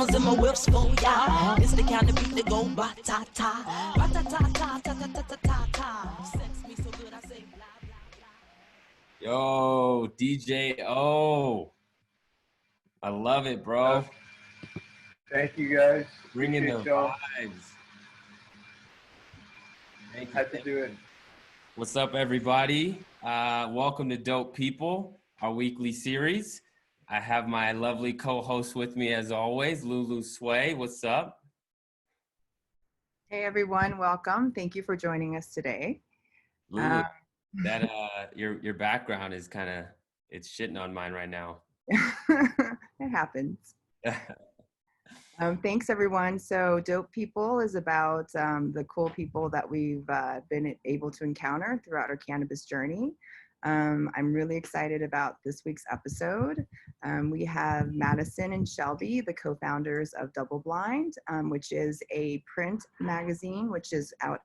rounds in my whips for ya. It's the kind of beat that go ba-ta-ta, ba-ta-ta-ta-ta-ta-ta-ta-ta. Sex me so good I say blah, blah, blah. Yo, DJ O. I love it, bro. Thank you, guys. Bringing the Appreciate y'all. vibes. Thank you. Had to do it. What's up, everybody? Welcome to Dope People, our weekly series. I have my lovely co-host with me as always, Lulu Sway. What's up? Hey everyone, welcome. Thank you for joining us today. Lulu, your background is kind of, it's shitting on mine right now. It happens. Thanks everyone. So Dope People is about the cool people that we've been able to encounter throughout our cannabis journey. I'm really excited about this week's episode. We have Madison and Shelby, the co-founders of Doubleblind, which is a print magazine which is out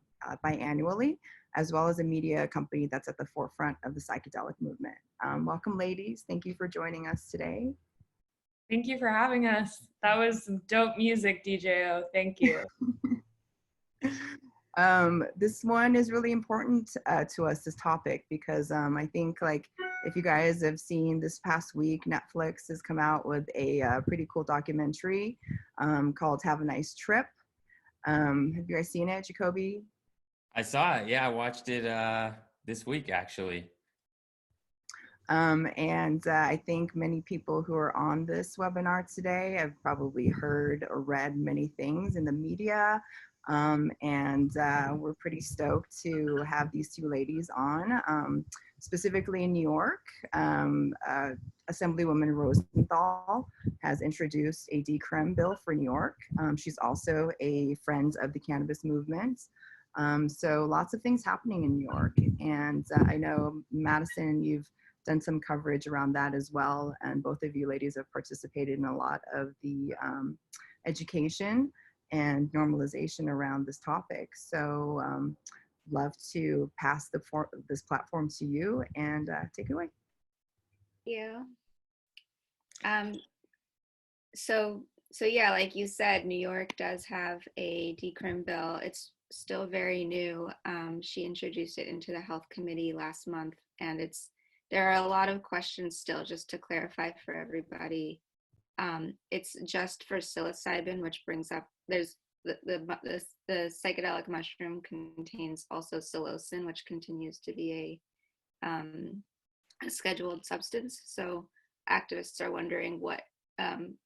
biannually, as well as a media company that's at the forefront of the psychedelic movement. Welcome, ladies. Thank you for joining us today. Thank you for having us. That was some dope music, DJO. Thank you. This one is really important to us, this topic, because I think, like, if you guys have seen this past week, Netflix has come out with a pretty cool documentary called Have a Nice Trip. Have you guys seen it, Jacobi? I saw it. Yeah, I watched it this week, actually. I think many people who are on this webinar today have probably heard or read many things in the media. We're pretty stoked to have these two ladies on, specifically in New York. Assemblywoman Rosenthal has introduced a decrim bill for New York. She's also a friend of the cannabis movement. So lots of things happening in New York. And I know, Madison, you've done some coverage around that as well. And both of you ladies have participated in a lot of the education and normalization around this topic. So love to pass this platform to you and take it away. Yeah. So yeah, like you said, New York does have a decrim bill. It's still very new. She introduced it into the health committee last month, and there are a lot of questions still, just to clarify for everybody. It's just for psilocybin, which brings up, there's the psychedelic mushroom contains also psilocin, which continues to be a scheduled substance. So activists are wondering what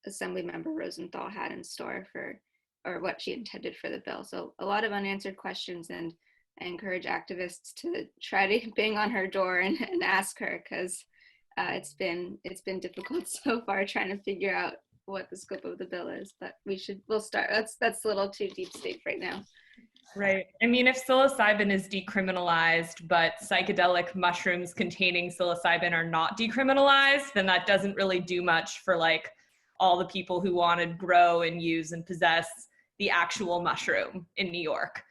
Assemblymember Rosenthal had in store or what she intended for the bill. So a lot of unanswered questions, and I encourage activists to try to bang on her door and ask her, because it's been difficult so far trying to figure out what the scope of the bill is. But we'll start. That's a little too deep state right now. Right. I mean, if psilocybin is decriminalized, but psychedelic mushrooms containing psilocybin are not decriminalized, then that doesn't really do much for, like, all the people who want to grow and use and possess the actual mushroom in New York.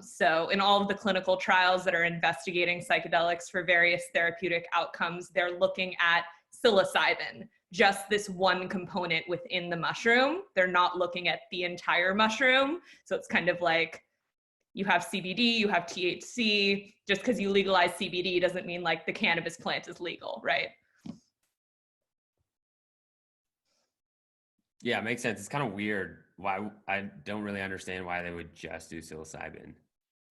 So in all of the clinical trials that are investigating psychedelics for various therapeutic outcomes, they're looking at psilocybin, just this one component within the mushroom. They're not looking at the entire mushroom. So it's kind of like, you have CBD, you have THC. Just because you legalize CBD doesn't mean, like, the cannabis plant is legal, right? Yeah, it makes sense. It's kind of weird. Why, I don't really understand why they would just do psilocybin. And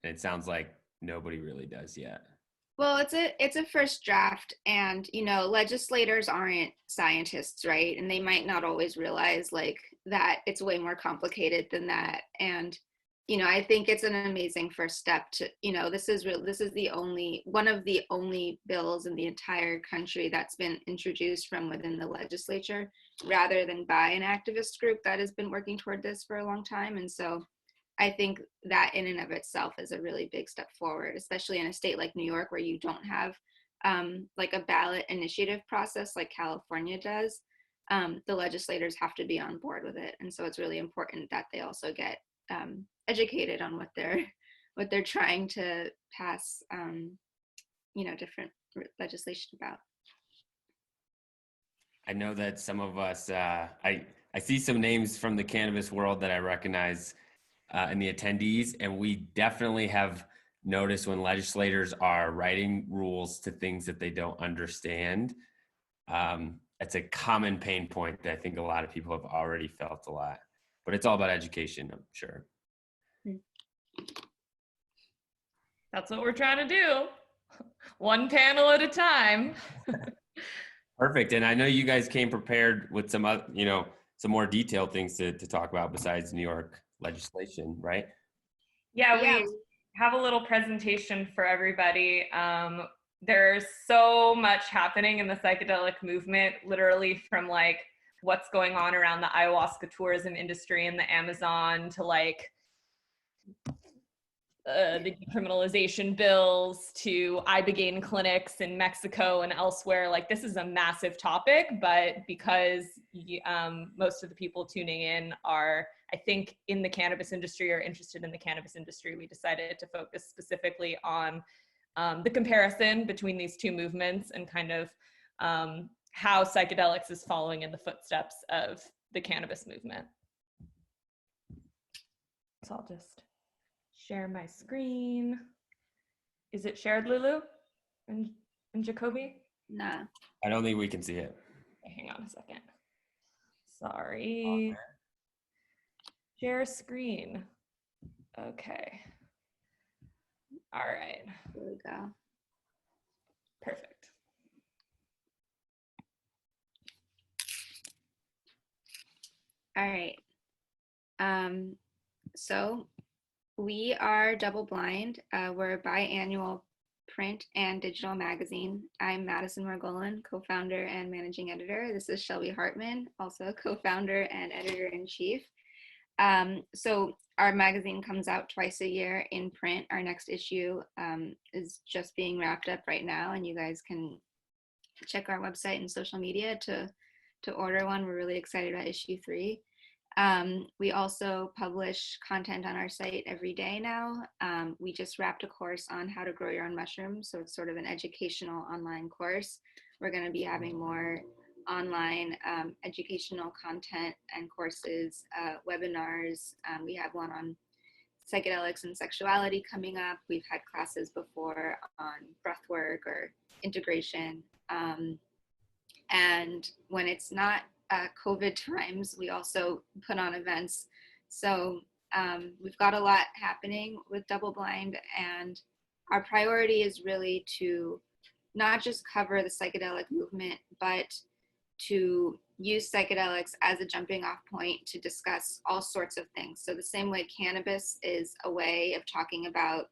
it sounds like nobody really does yet. Well, it's a first draft, and legislators aren't scientists, right? And they might not always realize, like, that it's way more complicated than that. And I think it's an amazing first step to, this is one of the only bills in the entire country that's been introduced from within the legislature, rather than by an activist group that has been working toward this for a long time. And so I think that in and of itself is a really big step forward, especially in a state like New York, where you don't have like a ballot initiative process like California does. The legislators have to be on board with it. And so it's really important that they also get educated on what they're trying to pass, different legislation about. I know that some of us, I I see some names from the cannabis world that I recognize in the attendees, and we definitely have noticed when legislators are writing rules to things that they don't understand. It's a common pain point that I think a lot of people have already felt a lot, but it's all about education, I'm sure. That's what we're trying to do. One panel at a time. Perfect. And I know you guys came prepared with some other, some more detailed things to talk about besides New York legislation, right? Yeah, we have a little presentation for everybody. There's so much happening in the psychedelic movement, literally from like what's going on around the ayahuasca tourism industry in the Amazon to like the decriminalization bills to ibogaine clinics in Mexico and elsewhere. Like this is a massive topic, but because most of the people tuning in are, I think, in the cannabis industry or interested in the cannabis industry, we decided to focus specifically on the comparison between these two movements and kind of how psychedelics is following in the footsteps of the cannabis movement. So I'll just share my screen. Is it shared, Lulu and Jacobi? No. I don't think we can see it. Okay, hang on a second. Sorry. Share screen. Okay. All right. There we go. Perfect. All right. So we are Doubleblind. We're a biannual print and digital magazine. I'm Madison Margolin, co-founder and managing editor. This is Shelby Hartman, also co-founder and editor-in-chief. So our magazine comes out twice a year in print. Our next issue is just being wrapped up right now, and you guys can check our website and social media to order one. We're really excited about issue 3. We also publish content on our site every day now. We just wrapped a course on how to grow your own mushrooms, so it's sort of an educational online course. We're going to be having more online educational content and courses, webinars. We have one on psychedelics and sexuality coming up. We've had classes before on breathwork or integration. And when it's not COVID times, we also put on events. So we've got a lot happening with Doubleblind, and our priority is really to not just cover the psychedelic movement, but to use psychedelics as a jumping off point to discuss all sorts of things. So the same way cannabis is a way of talking about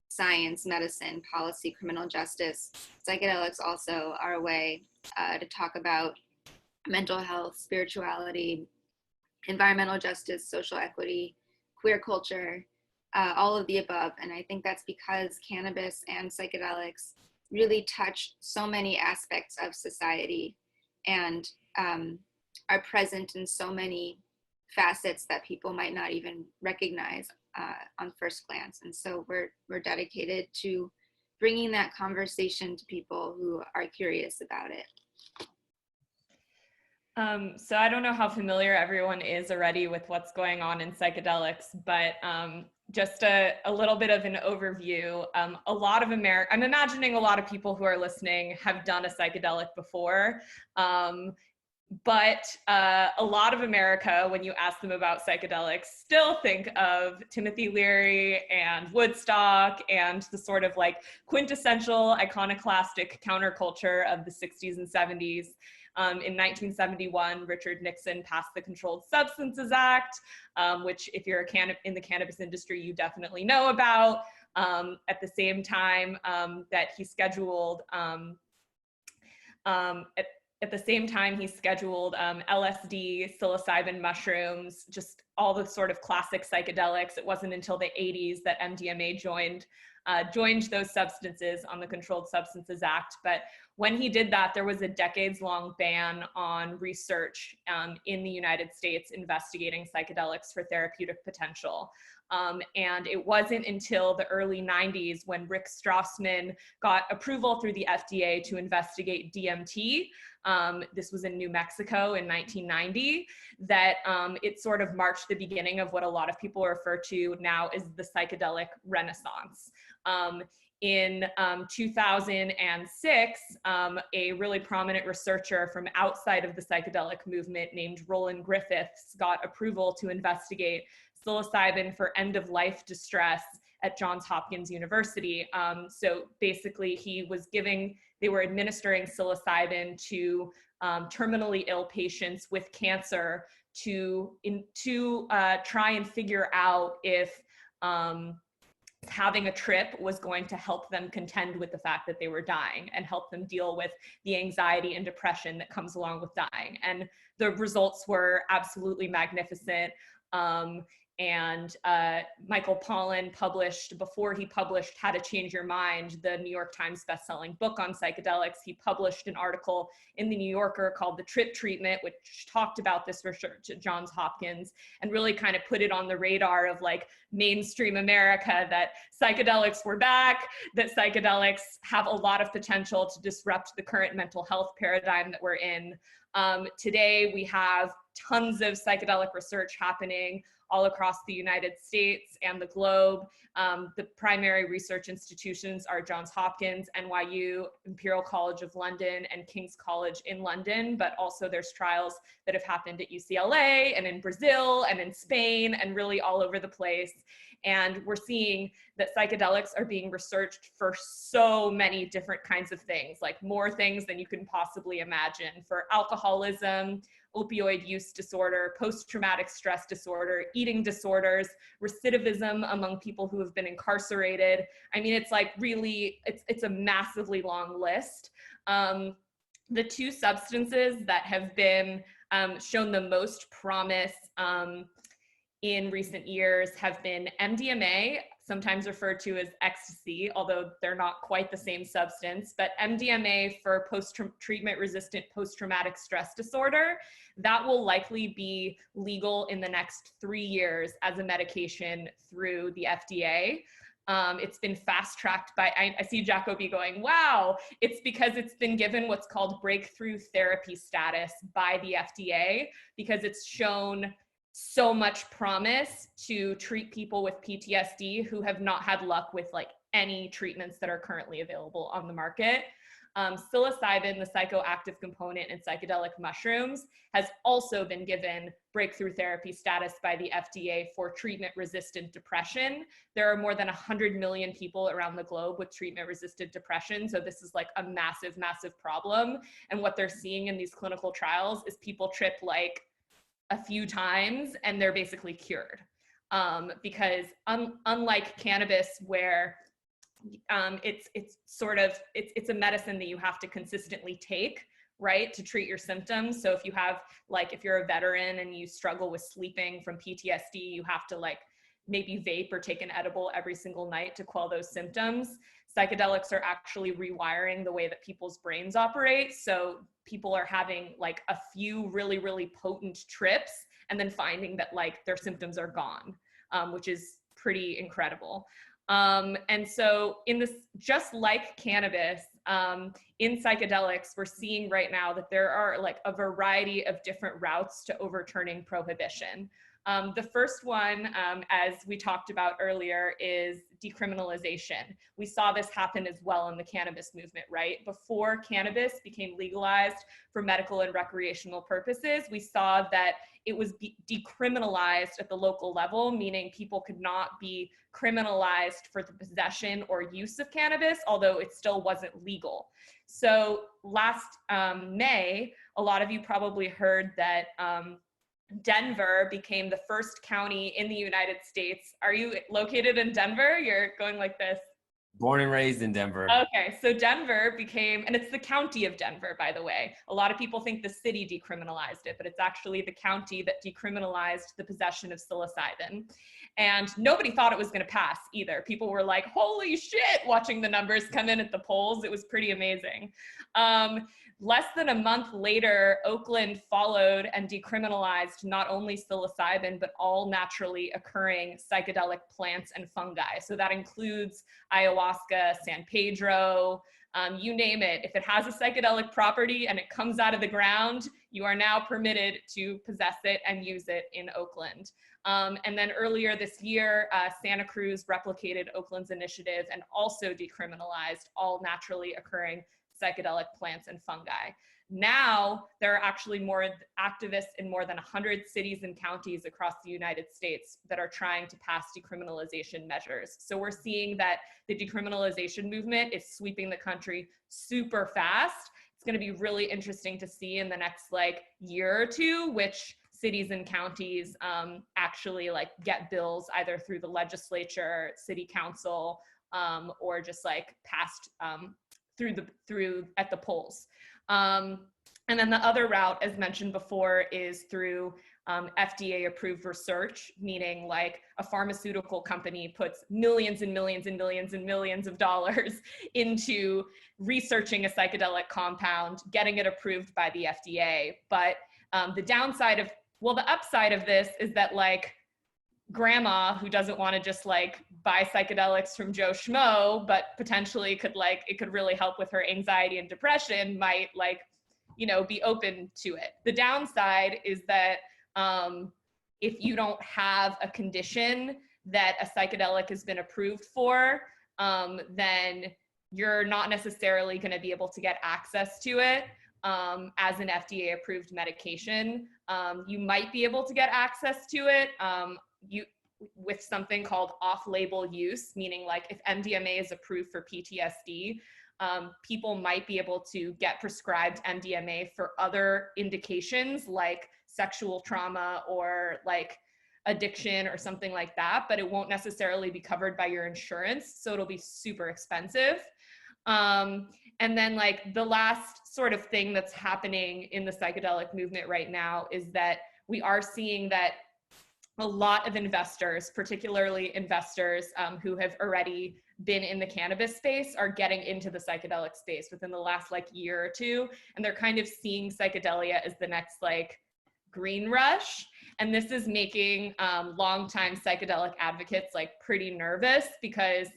science, medicine, policy, criminal justice, psychedelics also are a way to talk about mental health, spirituality, environmental justice, social equity, queer culture, all of the above. And I think that's because cannabis and psychedelics really touch so many aspects of society and are present in so many facets that people might not even recognize on first glance. And so we're dedicated to bringing that conversation to people who are curious about it. So I don't know how familiar everyone is already with what's going on in psychedelics, but just a little bit of an overview. A lot of I'm imagining a lot of people who are listening have done a psychedelic before, but a lot of America, when you ask them about psychedelics, still think of Timothy Leary and Woodstock and the sort of like quintessential iconoclastic counterculture of the 60s and 70s. In 1971, Richard Nixon passed the Controlled Substances Act, which if you're in the cannabis industry, you definitely know about. At the same time that he scheduled, at the same time he scheduled LSD, psilocybin mushrooms, just all the sort of classic psychedelics. It wasn't until the 80s that MDMA joined those substances on the Controlled Substances Act. But when he did that, there was a decades-long ban on research in the United States investigating psychedelics for therapeutic potential. And it wasn't until the early 90s when Rick Strassman got approval through the FDA to investigate DMT. This was in New Mexico in 1990, that it sort of marked the beginning of what a lot of people refer to now as the psychedelic renaissance. In 2006, a really prominent researcher from outside of the psychedelic movement named Roland Griffiths got approval to investigate psilocybin for end-of-life distress at Johns Hopkins University. So basically they were administering psilocybin to terminally ill patients with cancer to try and figure out if having a trip was going to help them contend with the fact that they were dying and help them deal with the anxiety and depression that comes along with dying. And the results were absolutely magnificent. And Michael Pollan published, before he published How to Change Your Mind, the New York Times bestselling book on psychedelics, he published an article in the New Yorker called The Trip Treatment, which talked about this research at Johns Hopkins and really kind of put it on the radar of like mainstream America that psychedelics were back, that psychedelics have a lot of potential to disrupt the current mental health paradigm that we're in. Today, we have tons of psychedelic research happening all across the United States and the globe. The primary research institutions are Johns Hopkins, NYU, Imperial College of London, and King's College in London, but also there's trials that have happened at UCLA and in Brazil and in Spain and really all over the place. And we're seeing that psychedelics are being researched for so many different kinds of things, like more things than you can possibly imagine, for alcoholism, opioid use disorder, post-traumatic stress disorder, eating disorders, recidivism among people who have been incarcerated. I mean, it's like really, it's a massively long list. The two substances that have been shown the most promise in recent years have been MDMA, sometimes referred to as ecstasy, although they're not quite the same substance, but MDMA for post-treatment resistant post-traumatic stress disorder, that will likely be legal in the next 3 years as a medication through the FDA. It's been fast-tracked by, I see Jacobi going, wow, it's because it's been given what's called breakthrough therapy status by the FDA, because it's shown so much promise to treat people with PTSD who have not had luck with like any treatments that are currently available on the market. Psilocybin, the psychoactive component in psychedelic mushrooms, has also been given breakthrough therapy status by the FDA for treatment-resistant depression. There are more than 100 million people around the globe with treatment-resistant depression, so this is like a massive, massive problem. And what they're seeing in these clinical trials is people trip like a few times and they're basically cured. Because unlike cannabis, where it's a medicine that you have to consistently take, right, to treat your symptoms. So if you have, like, if you're a veteran and you struggle with sleeping from PTSD, you have to like maybe vape or take an edible every single night to quell those symptoms. Psychedelics are actually rewiring the way that people's brains operate. So people are having like a few really, really potent trips and then finding that like their symptoms are gone, which is pretty incredible. And so in this, just like cannabis, in psychedelics, we're seeing right now that there are like a variety of different routes to overturning prohibition. The first one, as we talked about earlier, is decriminalization. We saw this happen as well in the cannabis movement, right? Before cannabis became legalized for medical and recreational purposes, we saw that it was decriminalized at the local level, meaning people could not be criminalized for the possession or use of cannabis, although it still wasn't legal. So last May, a lot of you probably heard that Denver became the first county in the United States. Are you located in Denver? You're going like this. Born and raised in Denver. Okay, so Denver became, and it's the county of Denver, by the way. A lot of people think the city decriminalized it, but it's actually the county that decriminalized the possession of psilocybin. And nobody thought it was going to pass either. People were like, holy shit, watching the numbers come in at the polls. It was pretty amazing. Less than a month later, Oakland followed and decriminalized not only psilocybin, but all naturally occurring psychedelic plants and fungi. So that includes ayahuasca, San Pedro, you name it. If it has a psychedelic property and it comes out of the ground, you are now permitted to possess it and use it in Oakland. And then earlier this year, Santa Cruz replicated Oakland's initiative and also decriminalized all naturally occurring psychedelic plants and fungi. Now, there are actually more activists in more than 100 cities and counties across the United States that are trying to pass decriminalization measures. So we're seeing that the decriminalization movement is sweeping the country super fast. It's going to be really interesting to see in the next year or two which cities and counties actually get bills either through the legislature, city council, or just passed through at the polls. And then the other route, as mentioned before, is through FDA approved research, meaning a pharmaceutical company puts millions and millions and millions and millions of dollars into researching a psychedelic compound, getting it approved by the FDA. But the upside of this is that grandma who doesn't want to just buy psychedelics from Joe Schmo, but potentially it could really help with her anxiety and depression, might be open to it. The downside is that if you don't have a condition that a psychedelic has been approved for, then you're not necessarily going to be able to get access to it as an FDA approved medication. You might be able to get access to it with something called off-label use, meaning if MDMA is approved for PTSD, people might be able to get prescribed MDMA for other indications like sexual trauma or addiction or something like that, but it won't necessarily be covered by your insurance, so it'll be super expensive. And then the last sort of thing that's happening in the psychedelic movement right now is that we are seeing that a lot of investors, particularly investors who have already been in the cannabis space, are getting into the psychedelic space within the last year or two. And they're kind of seeing psychedelia as the next green rush. And this is making longtime psychedelic advocates pretty nervous because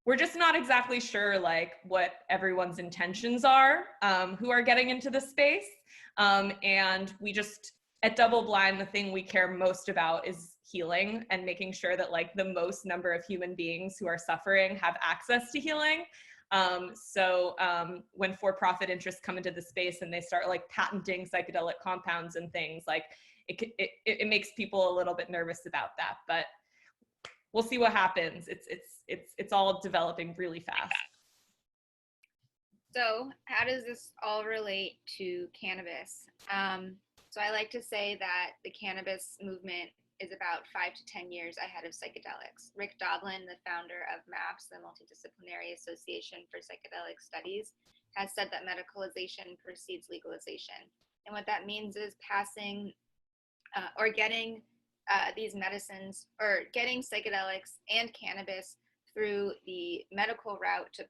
we're just not exactly sure what everyone's intentions are who are getting into the space. And we just, at Doubleblind, the thing we care most about is healing and making sure that the most number of human beings who are suffering have access to healing. So when for-profit interests come into the space and they start patenting psychedelic compounds and things, it makes people a little bit nervous about that. But we'll see what happens. It's all developing really fast. So how does this all relate to cannabis? So I like to say that the cannabis movement is about 5 to 10 years ahead of psychedelics. Rick Doubleblind, the founder of MAPS, the Multidisciplinary Association for Psychedelic Studies, has said that medicalization precedes legalization. And what that means is passing or getting these medicines or getting psychedelics and cannabis through the medical route to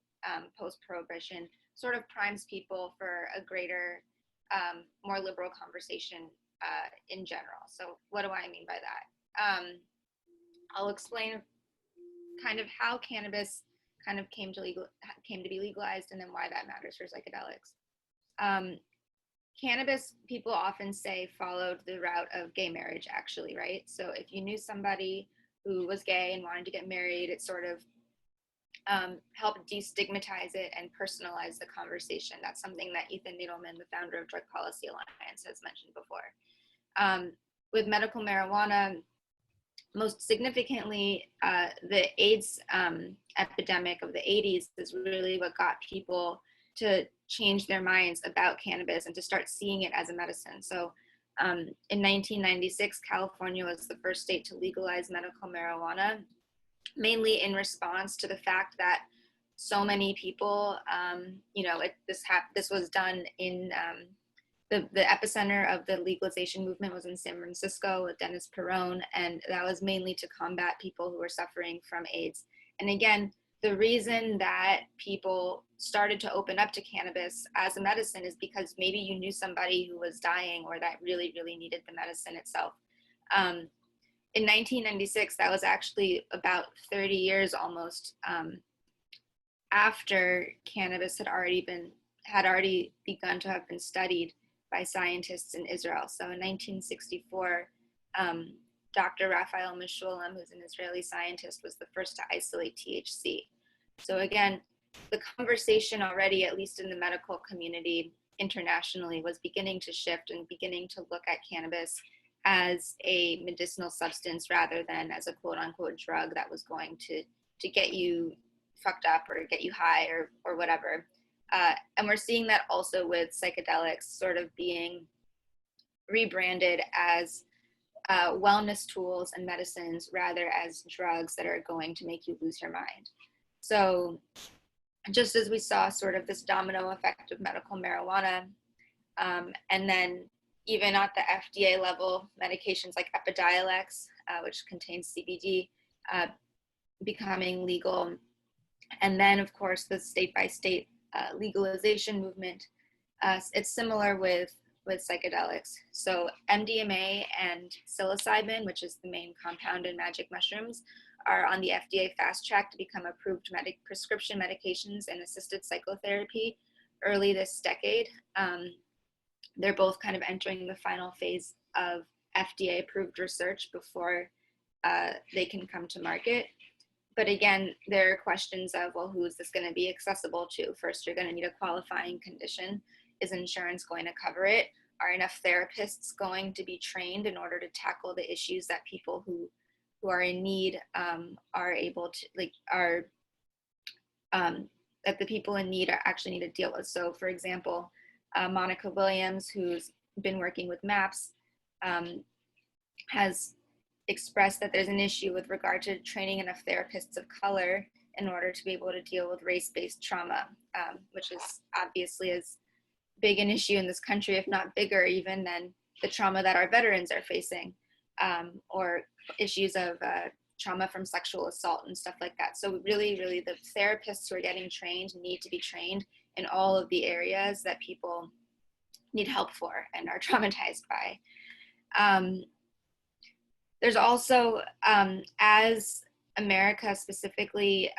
post-prohibition sort of primes people for a greater, more liberal conversation in general. So what do I mean by that? I'll explain kind of how cannabis kind of came to be legalized and then why that matters for psychedelics. Cannabis, people often say, followed the route of gay marriage, actually, right? So if you knew somebody who was gay and wanted to get married, it sort of helped destigmatize it and personalize the conversation. That's something that Ethan Needleman, the founder of Drug Policy Alliance, has mentioned before. With medical marijuana, most significantly, the AIDS epidemic of the 80s is really what got people to change their minds about cannabis and to start seeing it as a medicine. So in 1996, California was the first state to legalize medical marijuana. mainly in response to the fact that so many people, this was done in the epicenter of the legalization movement was in San Francisco with Dennis Peron, and that was mainly to combat people who were suffering from AIDS. And again, the reason that people started to open up to cannabis as a medicine is because maybe you knew somebody who was dying or that really, really needed the medicine itself. In 1996, that was actually about 30 years almost after cannabis had already begun to have been studied by scientists in Israel. So in 1964, Dr. Raphael Mechoulam, who's an Israeli scientist, was the first to isolate THC. So again, the conversation already, at least in the medical community internationally, was beginning to shift and beginning to look at cannabis as a medicinal substance rather than as a quote unquote drug that was going to get you fucked up or get you high or whatever. And we're seeing that also with psychedelics sort of being rebranded as wellness tools and medicines rather as drugs that are going to make you lose your mind. So just as we saw sort of this domino effect of medical marijuana, and then even at the FDA level, medications like Epidiolex, which contains CBD, becoming legal. And then, of course, the state-by-state legalization movement. It's similar with psychedelics. So MDMA and psilocybin, which is the main compound in magic mushrooms, are on the FDA fast track to become approved prescription medications and assisted psychotherapy early this decade. They're both kind of entering the final phase of FDA approved research before they can come to market. But again, there are questions of, well, who is this going to be accessible to? First, you're going to need a qualifying condition. Is insurance going to cover it? Are enough therapists going to be trained in order to tackle the issues that people who are in need are able to, that the people in need actually need to deal with? So for example, Monica Williams, who's been working with MAPS, has expressed that there's an issue with regard to training enough therapists of color in order to be able to deal with race-based trauma, which is obviously as big an issue in this country, if not bigger even than the trauma that our veterans are facing, or issues of trauma from sexual assault and stuff like that. So really, really the therapists who are getting trained need to be trained in all of the areas that people need help for and are traumatized by. There's also, as America specifically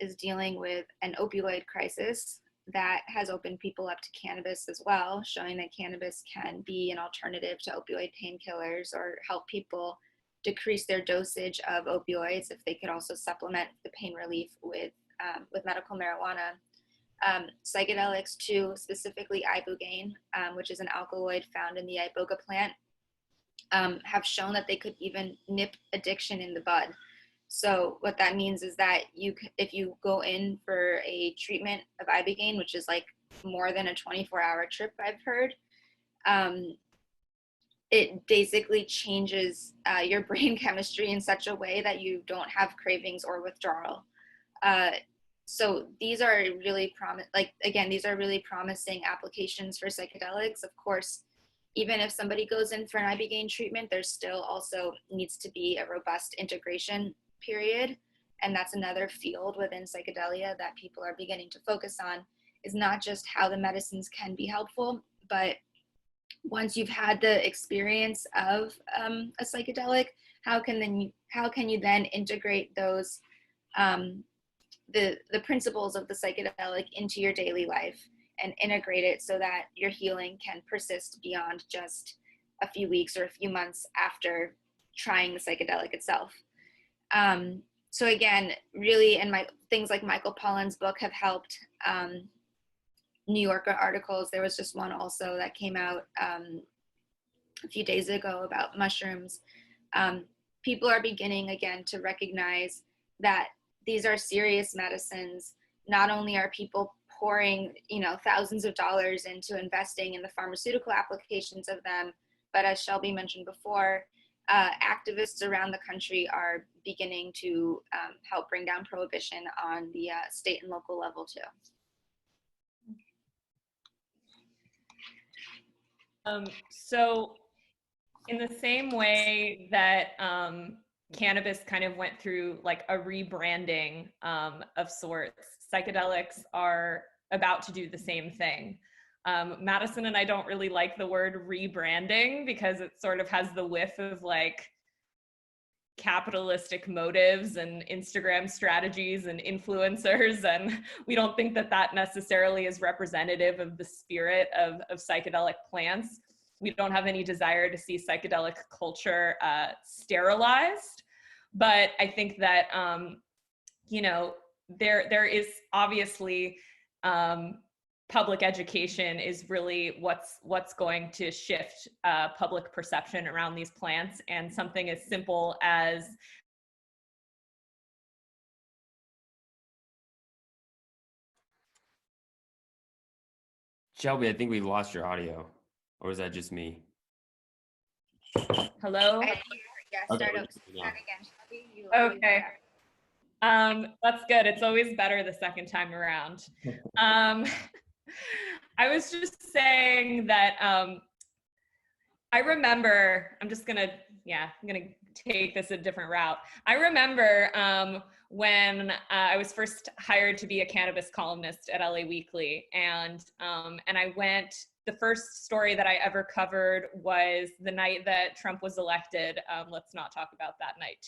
is dealing with an opioid crisis, that has opened people up to cannabis as well, showing that cannabis can be an alternative to opioid painkillers or help people decrease their dosage of opioids if they could also supplement the pain relief with medical marijuana. Psychedelics too, specifically ibogaine, which is an alkaloid found in the iboga plant, have shown that they could even nip addiction in the bud. So what that means is that if you go in for a treatment of ibogaine, which is like more than a 24-hour trip, I've heard, it basically changes your brain chemistry in such a way that you don't have cravings or withdrawal. So these are really these are really promising applications for psychedelics. Of course, even if somebody goes in for an ibogaine treatment, there still also needs to be a robust integration period. And that's another field within psychedelia that people are beginning to focus on, is not just how the medicines can be helpful, but once you've had the experience of a psychedelic, how can you then integrate those the principles of the psychedelic into your daily life and integrate it so that your healing can persist beyond just a few weeks or a few months after trying the psychedelic itself. So again, really, and things like Michael Pollan's book have helped. New Yorker articles, there was just one also that came out a few days ago about mushrooms. People are beginning again to recognize that these are serious medicines. Not only are people pouring, thousands of dollars into investing in the pharmaceutical applications of them, but as Shelby mentioned before, activists around the country are beginning to help bring down prohibition on the state and local level too. So in the same way that cannabis kind of went through like a rebranding of sorts, psychedelics are about to do the same thing. Madison and I don't really like the word rebranding because it sort of has the whiff of like capitalistic motives and Instagram strategies and influencers, and we don't think that that necessarily is representative of the spirit of psychedelic plants. We don't have any desire to see psychedelic culture sterilized, but I think that you know, there is obviously public education is really what's going to shift public perception around these plants, and something as simple as Shelby, I think we lost your audio, or is that just me? hello. Yeah, Okay, start we're up just that again, Shelby. Okay. That's good. It's always better the second time around. I was just saying that I remember, I'm gonna take this a different route. I remember when I was first hired to be a cannabis columnist at LA Weekly, and I went, the first story that I ever covered was the night that Trump was elected. Let's not talk about that night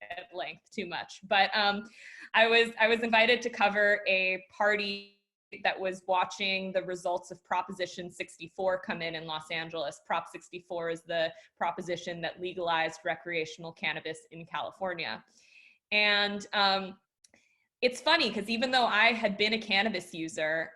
at length too much, but I was invited to cover a party that was watching the results of Proposition 64 come in Los Angeles. Prop 64 is the proposition that legalized recreational cannabis in California. And it's funny because even though I had been a cannabis user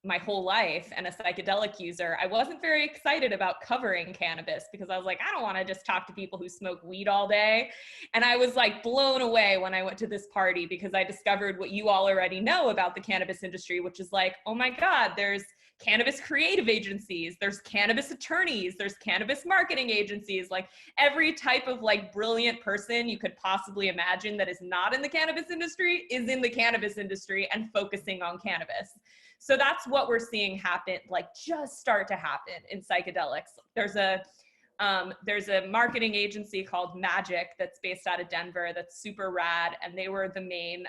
my whole life and a psychedelic user, I wasn't very excited about covering cannabis because I was like, I don't want to just talk to people who smoke weed all day. And I was like blown away when I went to this party because I discovered what you all already know about the cannabis industry, which is like, oh my God, there's cannabis creative agencies, there's cannabis attorneys, there's cannabis marketing agencies, like every type of like brilliant person you could possibly imagine that is not in the cannabis industry is in the cannabis industry and focusing on cannabis. So that's what we're seeing happen, like just start to happen in psychedelics. There's a marketing agency called Magic that's based out of Denver that's super rad, and they were the main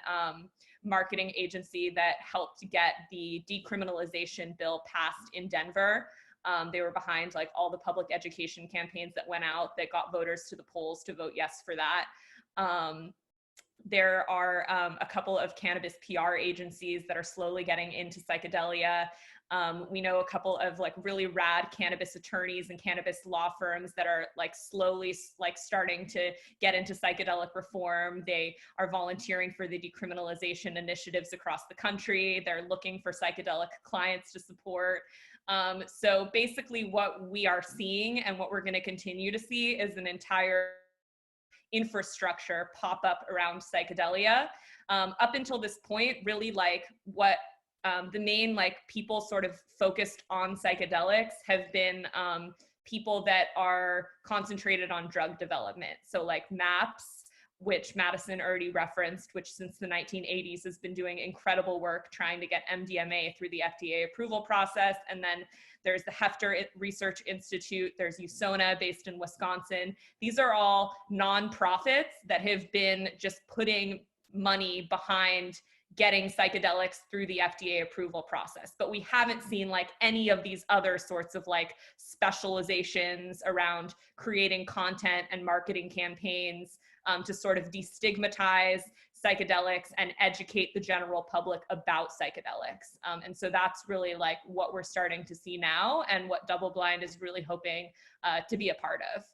marketing agency that helped get the decriminalization bill passed in Denver. They were behind like all the public education campaigns that went out that got voters to the polls to vote yes for that. There are a couple of cannabis PR agencies that are slowly getting into psychedelia. We know a couple of like really rad cannabis attorneys and cannabis law firms that are like slowly like starting to get into psychedelic reform. They are volunteering for the decriminalization initiatives across the country. They're looking for psychedelic clients to support. So basically what we are seeing and what we're going to continue to see is an entire infrastructure pop up around psychedelia. Up until this point, really like what the main like people sort of focused on psychedelics have been people that are concentrated on drug development. So like MAPS, which Madison already referenced, which since the 1980s has been doing incredible work trying to get MDMA through the FDA approval process. And then there's the Hefter Research Institute, there's USONA based in Wisconsin. These are all nonprofits that have been just putting money behind getting psychedelics through the FDA approval process. But we haven't seen like any of these other sorts of like specializations around creating content and marketing campaigns to sort of destigmatize psychedelics and educate the general public about psychedelics. And so that's really like what we're starting to see now and what Doubleblind is really hoping to be a part of.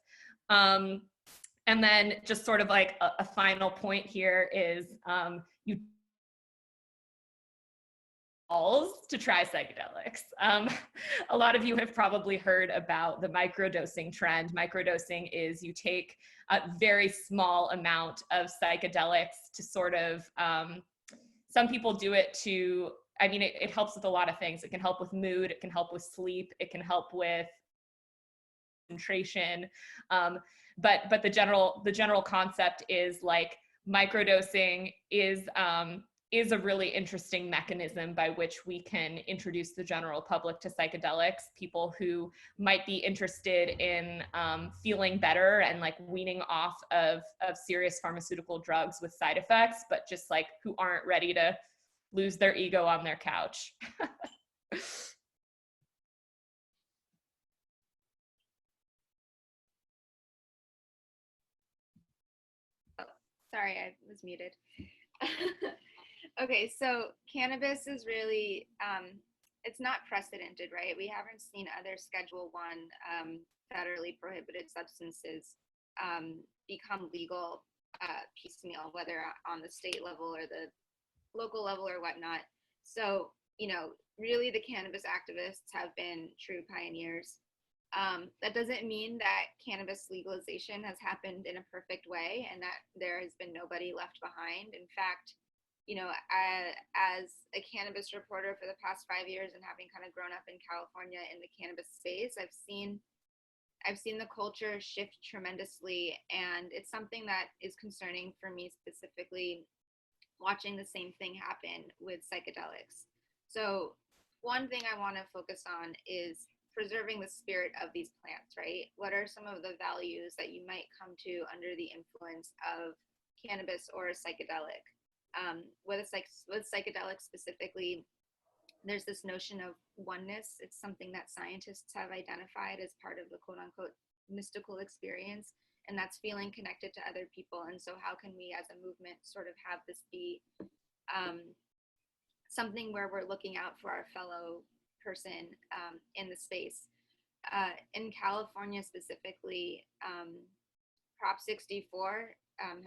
And then just sort of like a final point here is you to try psychedelics. A lot of you have probably heard about the microdosing trend. Microdosing is you take a very small amount of psychedelics to sort of, some people do it to, I mean, it helps with a lot of things. It can help with mood, it can help with sleep, it can help with concentration. But the general concept is like microdosing is a really interesting mechanism by which we can introduce the general public to psychedelics, people who might be interested in feeling better and like weaning off of serious pharmaceutical drugs with side effects, but just like who aren't ready to lose their ego on their couch. Sorry, I was muted. Okay, so cannabis is really, it's not precedented, right? We haven't seen other Schedule I federally prohibited substances become legal piecemeal, whether on the state level or the local level or whatnot. So, you know, really the cannabis activists have been true pioneers. That doesn't mean that cannabis legalization has happened in a perfect way and that there has been nobody left behind. In fact, you know, as a cannabis reporter for the past 5 years and having kind of grown up in California in the cannabis space, I've seen the culture shift tremendously, and it's something that is concerning for me, specifically watching the same thing happen with psychedelics. So one thing I want to focus on is preserving the spirit of these plants, right? What are some of the values that you might come to under the influence of cannabis or a psychedelic? With psychedelics specifically, there's this notion of oneness. It's something that scientists have identified as part of the quote unquote mystical experience, and that's feeling connected to other people. And so how can we as a movement sort of have this be something where we're looking out for our fellow person in the space? In California specifically, Prop 64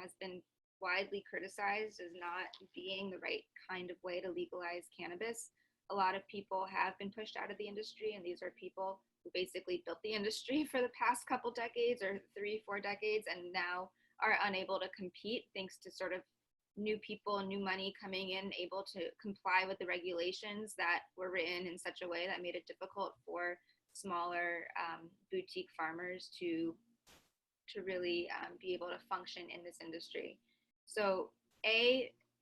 has been widely criticized as not being the right kind of way to legalize cannabis. A lot of people have been pushed out of the industry, and these are people who basically built the industry for the past couple decades or 3-4 decades and now are unable to compete thanks to sort of new people, new money coming in, able to comply with the regulations that were written in such a way that made it difficult for smaller boutique farmers to really be able to function in this industry. So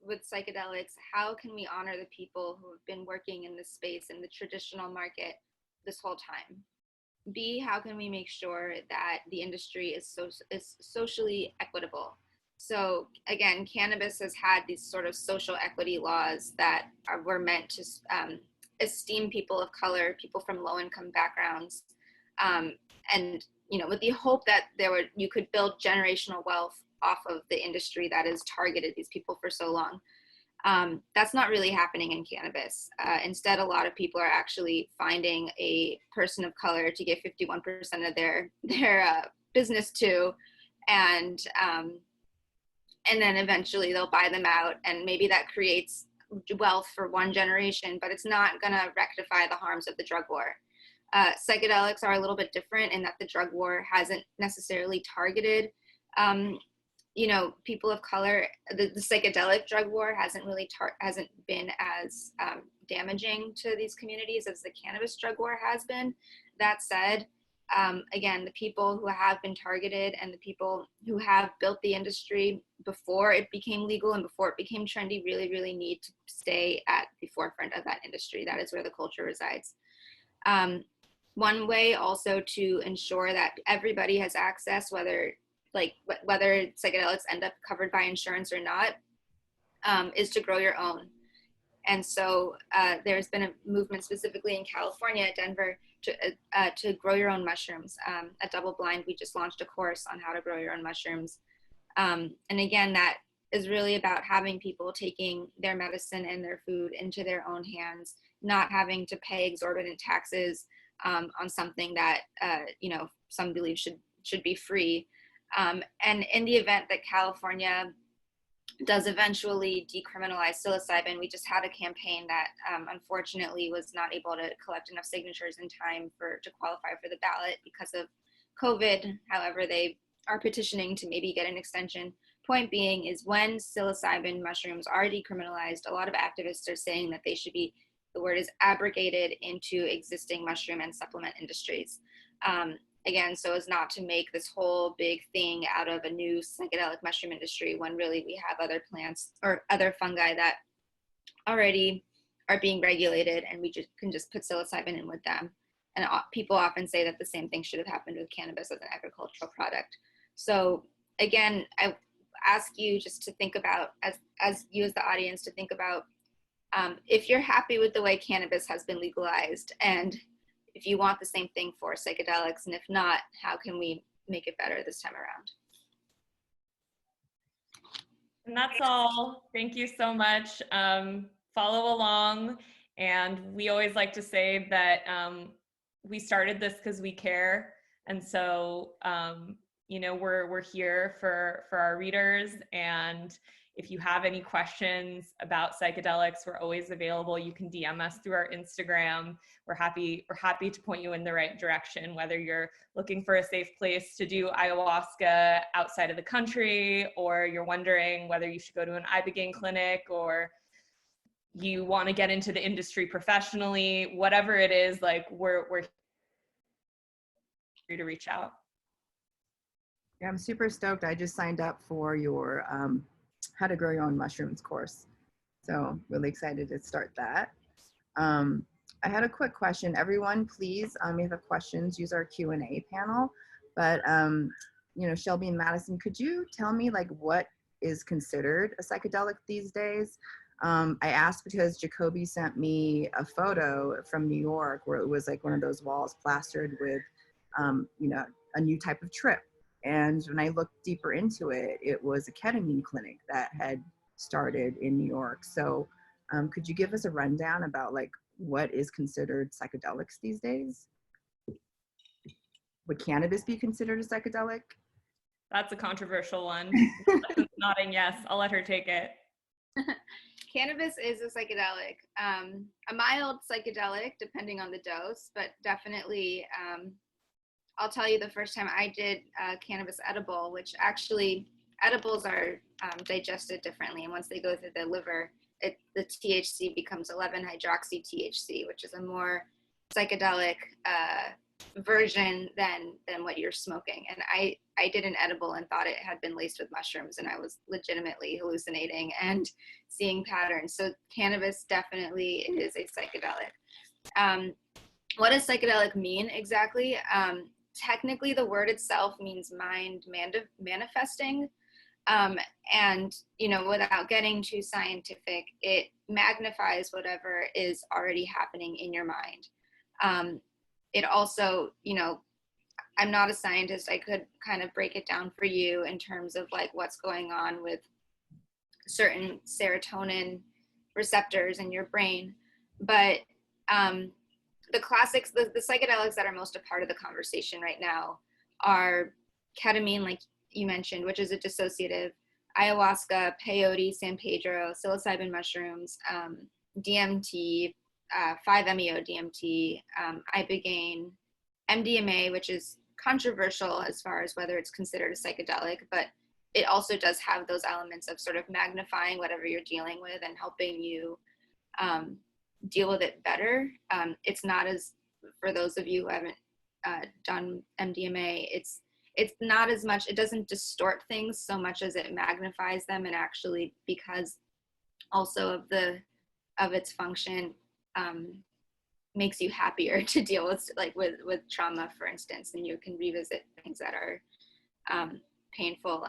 with psychedelics, how can we honor the people who have been working in this space in the traditional market this whole time? B, how can we make sure that the industry is socially equitable? So again, cannabis has had these sort of social equity laws that were meant to esteem people of color, people from low-income backgrounds, and you know, with the hope that you could build generational wealth off of the industry that has targeted these people for so long. That's not really happening in cannabis. Instead, a lot of people are actually finding a person of color to give 51% of their business to, and then eventually they'll buy them out, and maybe that creates wealth for one generation, but it's not going to rectify the harms of the drug war. Psychedelics are a little bit different in that the drug war hasn't necessarily targeted you know, people of color. The psychedelic drug war hasn't been as damaging to these communities as the cannabis drug war has been. That said, again, the people who have been targeted and the people who have built the industry before it became legal and before it became trendy really, really need to stay at the forefront of that industry. That is where the culture resides. One way also to ensure that everybody has access, whether psychedelics end up covered by insurance or not, is to grow your own. And so there's been a movement specifically in California, Denver, to grow your own mushrooms. At Doubleblind, we just launched a course on how to grow your own mushrooms. And again, that is really about having people taking their medicine and their food into their own hands, not having to pay exorbitant taxes on something that you know, some believe should be free. And in the event that California does eventually decriminalize psilocybin, we just had a campaign that unfortunately was not able to collect enough signatures in time to qualify for the ballot because of COVID. However, they are petitioning to maybe get an extension. Point being is, when psilocybin mushrooms are decriminalized, a lot of activists are saying that they should be, the word is, abrogated into existing mushroom and supplement industries. again, so as not to make this whole big thing out of a new psychedelic mushroom industry when really we have other plants or other fungi that already are being regulated, and we can just put psilocybin in with them. And people often say that the same thing should have happened with cannabis as an agricultural product. So again, I ask you just to think about, as you as the audience, to think about if you're happy with the way cannabis has been legalized, and if you want the same thing for psychedelics, and if not, how can we make it better this time around? And that's all. Thank you so much. Follow along. And we always like to say that we started this because we care. And so, you know, we're here for our readers. And if you have any questions about psychedelics, we're always available. You can DM us through our Instagram. We're happy to point you in the right direction, whether you're looking for a safe place to do ayahuasca outside of the country, or you're wondering whether you should go to an ibogaine clinic, or you want to get into the industry professionally. Whatever it is, like we're free to reach out. Yeah, I'm super stoked. I just signed up for your how to grow your own mushrooms course. So really excited to start that. I had a quick question. Everyone, please, if you have questions, use our Q&A panel. But, you know, Shelby and Madison, could you tell me like what is considered a psychedelic these days? I asked because Jacobi sent me a photo from New York where it was like one of those walls plastered with, you know, a new type of trip. And when I looked deeper into it, it was a ketamine clinic that had started in New York. So could you give us a rundown about like what is considered psychedelics these days? Would cannabis be considered a psychedelic? That's a controversial one. Nodding yes. I'll let her take it. Cannabis is a psychedelic, a mild psychedelic depending on the dose, but definitely, I'll tell you the first time I did cannabis edible, which actually edibles are digested differently. And once they go through the liver, the THC becomes 11-hydroxy-THC, which is a more psychedelic version than what you're smoking. And I did an edible and thought it had been laced with mushrooms, and I was legitimately hallucinating and seeing patterns. So cannabis definitely is a psychedelic. What does psychedelic mean exactly? Technically, the word itself means mind manifesting. And, you know, without getting too scientific, it magnifies whatever is already happening in your mind. It also, you know, I'm not a scientist. I could kind of break it down for you in terms of like what's going on with certain serotonin receptors in your brain. But the classics, the psychedelics that are most a part of the conversation right now are ketamine, like you mentioned, which is a dissociative, ayahuasca, peyote, San Pedro, psilocybin mushrooms, DMT, 5-MeO-DMT, ibogaine, MDMA, which is controversial as far as whether it's considered a psychedelic, but it also does have those elements of sort of magnifying whatever you're dealing with and helping you deal with it better. It's not as, for those of you who haven't done MDMA, it's not as much, it doesn't distort things so much as it magnifies them, and actually because also of its function makes you happier to deal with, like with trauma, for instance, and you can revisit things that are painful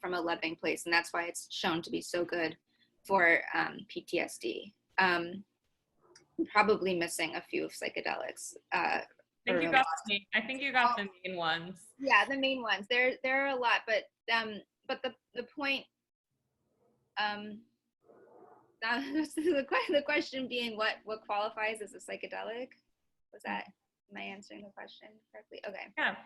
from a loving place, and that's why it's shown to be so good for PTSD. Probably missing a few of psychedelics. I think you got the main ones. Yeah, the main ones. There are a lot, but the point. The question being what qualifies as a psychedelic? Was that? Am I answering the question correctly? Okay. Yeah.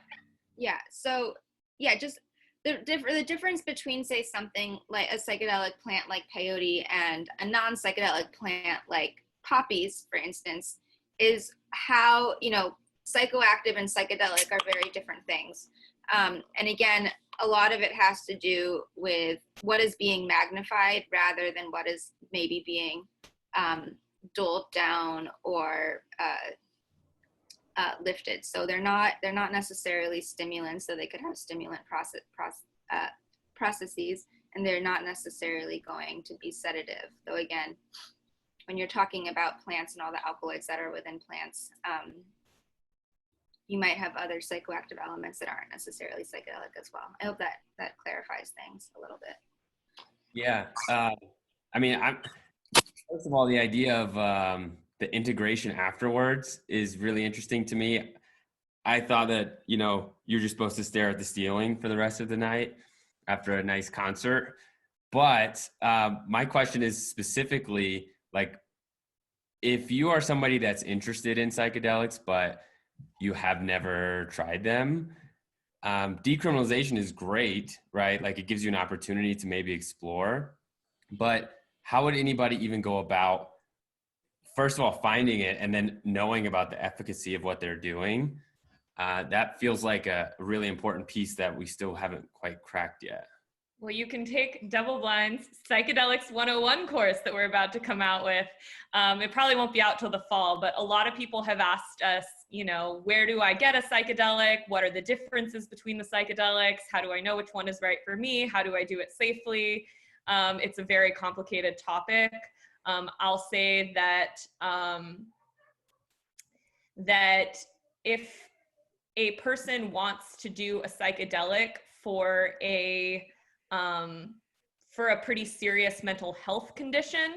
Yeah. So yeah, just the difference between, say, something like a psychedelic plant like peyote and a non-psychedelic plant like poppies, for instance, is how, you know, psychoactive and psychedelic are very different things. And again, a lot of it has to do with what is being magnified rather than what is maybe being doled down or lifted. So they're not necessarily stimulants, so they could have stimulant processes, and they're not necessarily going to be sedative. Though again, when you're talking about plants and all the alkaloids that are within plants, you might have other psychoactive elements that aren't necessarily psychedelic as well. I hope that clarifies things a little bit. Yeah. I mean, first of all, the idea of the integration afterwards is really interesting to me. I thought that, you're just supposed to stare at the ceiling for the rest of the night after a nice concert. But my question is specifically, like, if you are somebody that's interested in psychedelics, but you have never tried them, decriminalization is great, right? Like, it gives you an opportunity to maybe explore. But how would anybody even go about, first of all, finding it and then knowing about the efficacy of what they're doing? That feels like a really important piece that we still haven't quite cracked yet. Well, you can take Doubleblind's Psychedelics 101 course that we're about to come out with. It probably won't be out till the fall, but a lot of people have asked us, where do I get a psychedelic? What are the differences between the psychedelics? How do I know which one is right for me? How do I do it safely? It's a very complicated topic. I'll say that that if a person wants to do a psychedelic for a pretty serious mental health condition,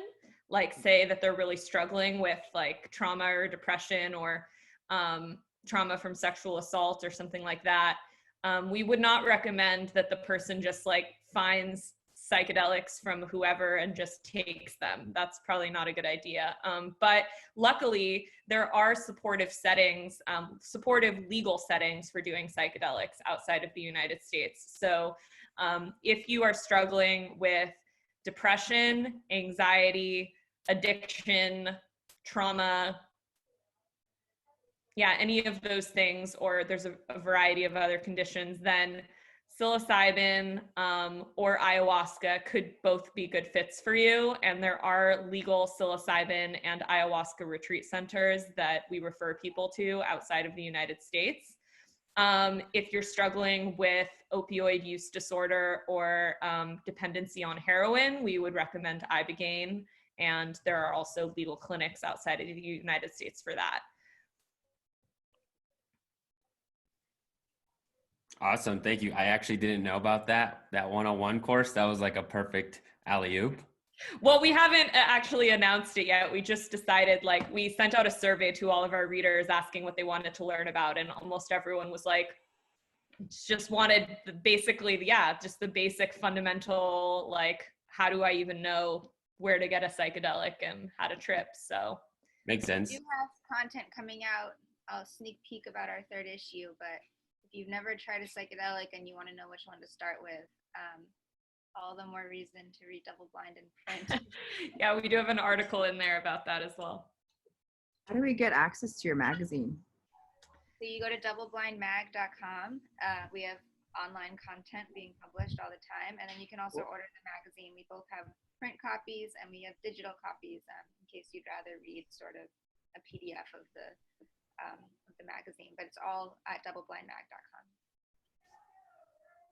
like say that they're really struggling with like trauma or depression or trauma from sexual assault or something like that, we would not recommend that the person just like finds psychedelics from whoever and just takes them. That's probably not a good idea. But luckily, there are supportive settings, supportive legal settings for doing psychedelics outside of the United States. So if you are struggling with depression, anxiety, addiction, trauma, any of those things, or there's a variety of other conditions, then psilocybin or ayahuasca could both be good fits for you. And there are legal psilocybin and ayahuasca retreat centers that we refer people to outside of the United States. If you're struggling with opioid use disorder or dependency on heroin, we would recommend ibogaine. And there are also legal clinics outside of the United States for that. Awesome. Thank you. I actually didn't know about that 101 course. That was like a perfect alley-oop. Well, we haven't actually announced it yet. We just decided, like, we sent out a survey to all of our readers asking what they wanted to learn about. And almost everyone was like, just wanted basically, just the basic fundamental, like, how do I even know where to get a psychedelic and how to trip? So makes sense. We do have content coming out. I'll sneak peek about our third issue, but if you've never tried a psychedelic and you want to know which one to start with, all the more reason to read Doubleblind in print. Yeah, we do have an article in there about that as well. How do we get access to your magazine? So you go to doubleblindmag.com. We have online content being published all the time, and then you can also order the magazine. We both have print copies and we have digital copies in case you'd rather read sort of a PDF of the magazine, but it's all at doubleblindmag.com.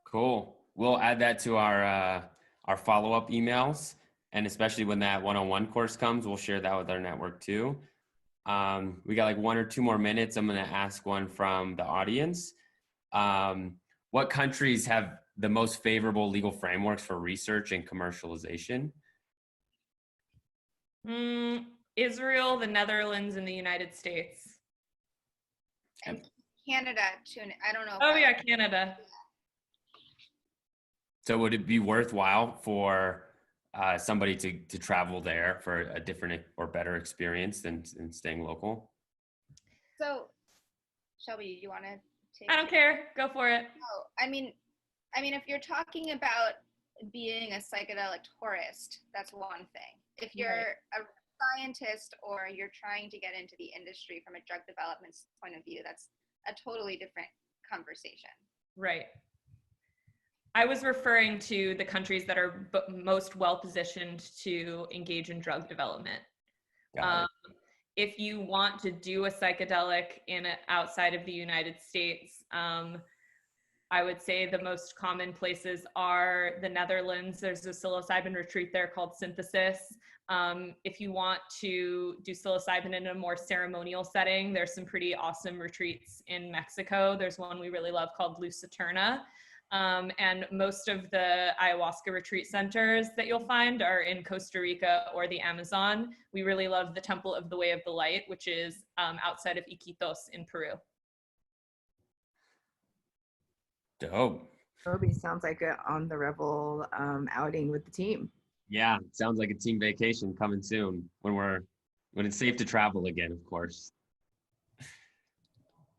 Cool. We'll add that to our follow-up emails, and especially when that 101 course comes, we'll share that with our network too. We got like 1 or 2 more minutes. I'm going to ask one from the audience. What countries have the most favorable legal frameworks for research and commercialization? Israel, the Netherlands, and the United States. And Canada too. I don't know. Oh yeah, Canada. So would it be worthwhile for somebody to travel there for a different or better experience than staying local? So, Shelby, you want to take? I don't care. Go for it. Oh, I mean, if you're talking about being a psychedelic tourist, that's one thing. If you're a scientist or you're trying to get into the industry from a drug development point of view, that's a totally different conversation. Right. I was referring to the countries that are most well positioned to engage in drug development. if you want to do a psychedelic outside of the United States, I would say the most common places are the Netherlands. There's a psilocybin retreat there called Synthesis. If you want to do psilocybin in a more ceremonial setting, there's some pretty awesome retreats in Mexico. There's one we really love called Luz Eterna. And most of the ayahuasca retreat centers that you'll find are in Costa Rica or the Amazon. We really love the Temple of the Way of the Light, which is outside of Iquitos in Peru. Dope. Shelby, sounds like a on the Rebel outing with the team. Yeah, sounds like a team vacation coming soon when it's safe to travel again, of course.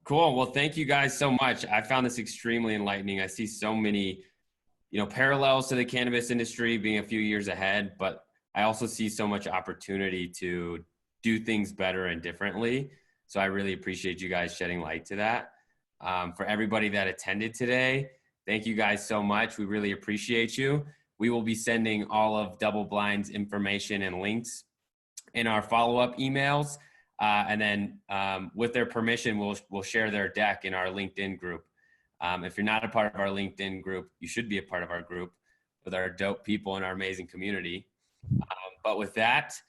Cool. Well, thank you guys so much. I found this extremely enlightening. I see so many, parallels to the cannabis industry being a few years ahead, but I also see so much opportunity to do things better and differently. So I really appreciate you guys shedding light to that. For everybody that attended today, thank you guys so much. We really appreciate you. We will be sending all of Doubleblind's information and links in our follow-up emails. And then with their permission, we'll share their deck in our LinkedIn group. If you're not a part of our LinkedIn group, you should be a part of our group with our dope people in our amazing community. But with that,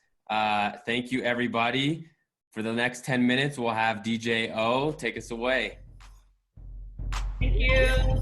thank you, everybody. For the next 10 minutes, we'll have DJ O take us away. Thank you.